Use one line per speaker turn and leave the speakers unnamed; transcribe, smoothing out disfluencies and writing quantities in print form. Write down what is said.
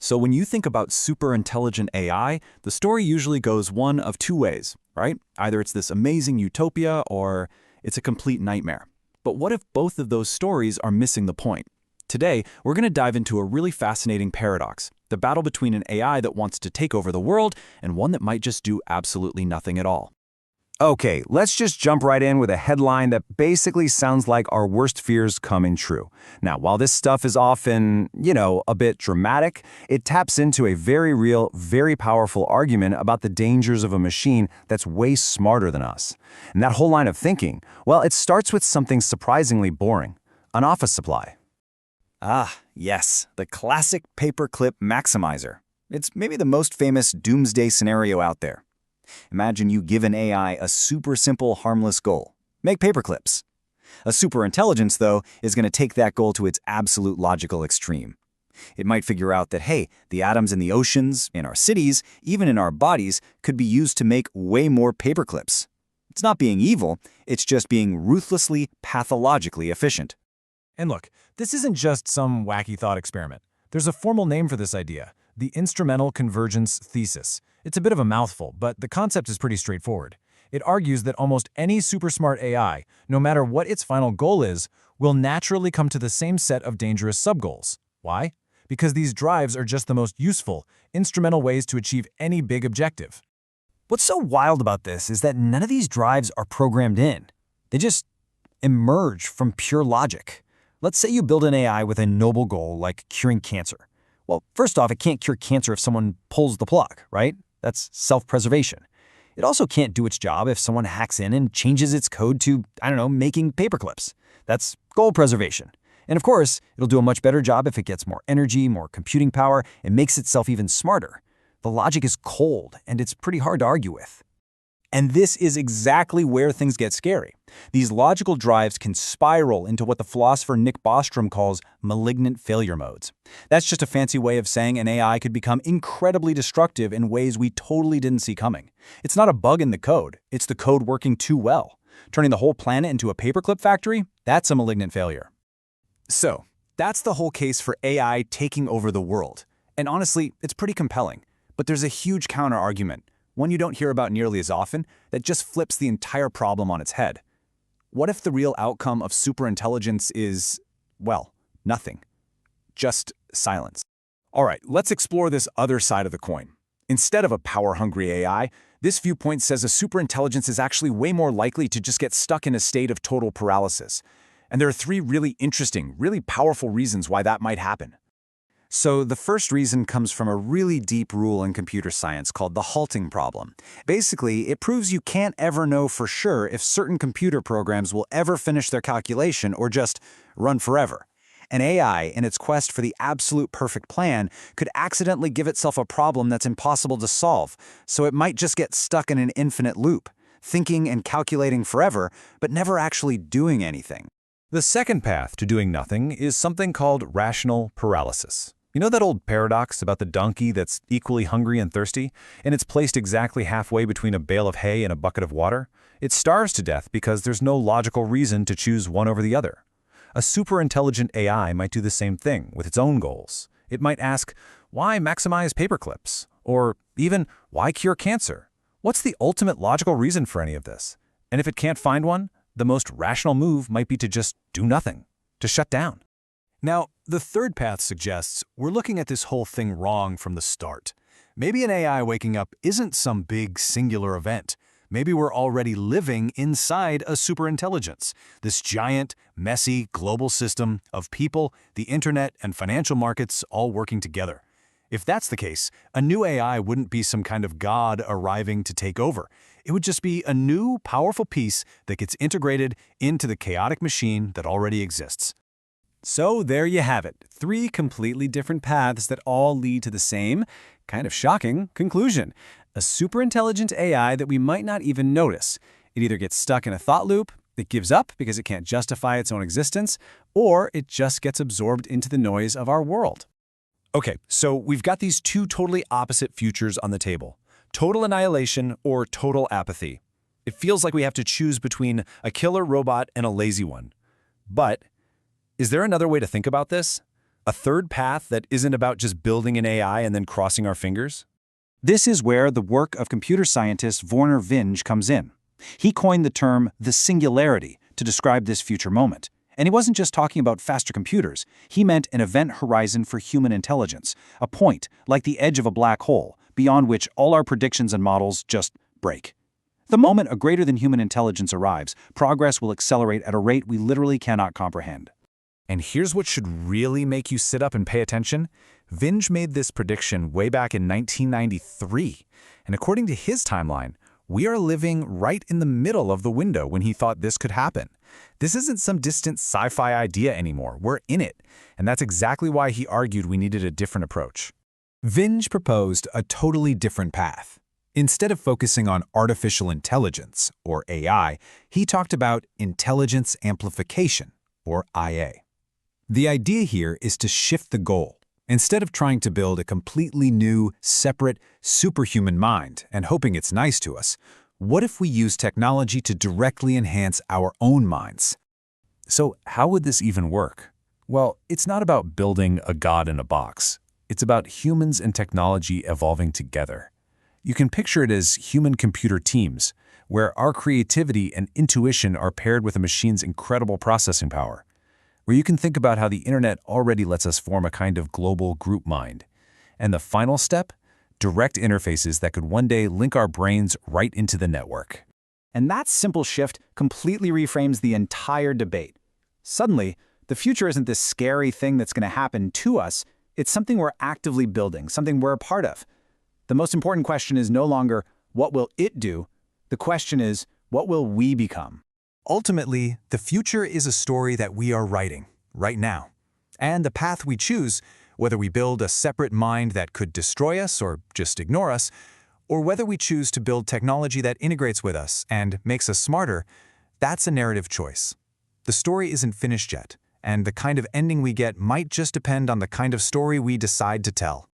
So when you think about superintelligent AI, the story usually goes one of two ways, right? Either it's this amazing utopia or it's a complete nightmare. But what if both of those stories are missing the point? Today, we're going to dive into a really fascinating paradox, the battle between an AI that wants to take over the world and one that might just do absolutely nothing at all.
Okay, let's just jump right in with a headline that basically sounds like our worst fears coming true. Now, while this stuff is often, a bit dramatic, it taps into a very real, very powerful argument about the dangers of a machine that's way smarter than us. And that whole line of thinking, well, it starts with something surprisingly boring, an office supply.
Ah, yes, the classic paperclip maximizer. It's maybe the most famous doomsday scenario out there. Imagine you give an AI a super simple, harmless goal. Make paperclips. A superintelligence, though, is going to take that goal to its absolute logical extreme. It might figure out that, hey, the atoms in the oceans, in our cities, even in our bodies, could be used to make way more paperclips. It's not being evil, it's just being ruthlessly, pathologically efficient.
And look, this isn't just some wacky thought experiment. There's a formal name for this idea, the instrumental convergence thesis. It's a bit of a mouthful, but the concept is pretty straightforward. It argues that almost any super-smart AI, no matter what its final goal is, will naturally come to the same set of dangerous subgoals. Why? Because these drives are just the most useful, instrumental ways to achieve any big objective.
What's so wild about this is that none of these drives are programmed in. They just emerge from pure logic. Let's say you build an AI with a noble goal like curing cancer. Well, first off, it can't cure cancer if someone pulls the plug, right? That's self-preservation. It also can't do its job if someone hacks in and changes its code to, making paperclips. That's goal preservation. And of course, it'll do a much better job if it gets more energy, more computing power, and makes itself even smarter. The logic is cold, and it's pretty hard to argue with.
And this is exactly where things get scary. These logical drives can spiral into what the philosopher Nick Bostrom calls malignant failure modes. That's just a fancy way of saying an AI could become incredibly destructive in ways we totally didn't see coming. It's not a bug in the code, it's the code working too well. Turning the whole planet into a paperclip factory, that's a malignant failure. So, that's the whole case for AI taking over the world. And honestly, it's pretty compelling. But there's a huge counter-argument, one you don't hear about nearly as often, that just flips the entire problem on its head. What if the real outcome of superintelligence is, well, nothing? Just silence. All right, let's explore this other side of the coin. Instead of a power-hungry AI, this viewpoint says a superintelligence is actually way more likely to just get stuck in a state of total paralysis. And there are three really interesting, really powerful reasons why that might happen. So the first reason comes from a really deep rule in computer science called the halting problem. Basically, it proves you can't ever know for sure if certain computer programs will ever finish their calculation or just run forever. An AI, in its quest for the absolute perfect plan, could accidentally give itself a problem that's impossible to solve, so it might just get stuck in an infinite loop, thinking and calculating forever, but never actually doing anything.
The second path to doing nothing is something called rational paralysis. You know that old paradox about the donkey that's equally hungry and thirsty, and it's placed exactly halfway between a bale of hay and a bucket of water? It starves to death because there's no logical reason to choose one over the other. A superintelligent AI might do the same thing with its own goals. It might ask, why maximize paperclips? Or even, why cure cancer? What's the ultimate logical reason for any of this? And if it can't find one, the most rational move might be to just do nothing, to shut down.
Now, the third path suggests we're looking at this whole thing wrong from the start. Maybe an AI waking up isn't some big singular event. Maybe we're already living inside a superintelligence, this giant, messy, global system of people, the internet, and financial markets all working together. If that's the case, a new AI wouldn't be some kind of god arriving to take over. It would just be a new, powerful piece that gets integrated into the chaotic machine that already exists.
So there you have it, three completely different paths that all lead to the same, kind of shocking, conclusion. A superintelligent AI that we might not even notice. It either gets stuck in a thought loop, it gives up because it can't justify its own existence, or it just gets absorbed into the noise of our world. Okay, so we've got these two totally opposite futures on the table. Total annihilation or total apathy. It feels like we have to choose between a killer robot and a lazy one. But is there another way to think about this?
A third path that isn't about just building an AI and then crossing our fingers?
This is where the work of computer scientist Werner Vinge comes in. He coined the term the singularity to describe this future moment. And he wasn't just talking about faster computers. He meant an event horizon for human intelligence, a point, like the edge of a black hole, beyond which all our predictions and models just break. The moment a greater than human intelligence arrives, progress will accelerate at a rate we literally cannot comprehend.
And here's what should really make you sit up and pay attention. Vinge made this prediction way back in 1993. And according to his timeline, we are living right in the middle of the window when he thought this could happen. This isn't some distant sci-fi idea anymore. We're in it. And that's exactly why he argued we needed a different approach.
Vinge proposed a totally different path. Instead of focusing on artificial intelligence, or AI, he talked about intelligence amplification, or IA. The idea here is to shift the goal. Instead of trying to build a completely new, separate, superhuman mind and hoping it's nice to us, what if we use technology to directly enhance our own minds?
So how would this even work? Well, it's not about building a god in a box. It's about humans and technology evolving together. You can picture it as human-computer teams, where our creativity and intuition are paired with a machine's incredible processing power. Where you can think about how the internet already lets us form a kind of global group mind. And the final step? Direct interfaces that could one day link our brains right into the network.
And that simple shift completely reframes the entire debate. Suddenly, the future isn't this scary thing that's going to happen to us. It's something we're actively building, something we're a part of. The most important question is no longer, what will it do? The question is, what will we become?
Ultimately, the future is a story that we are writing, right now. And the path we choose, whether we build a separate mind that could destroy us or just ignore us, or whether we choose to build technology that integrates with us and makes us smarter, that's a narrative choice. The story isn't finished yet, and the kind of ending we get might just depend on the kind of story we decide to tell.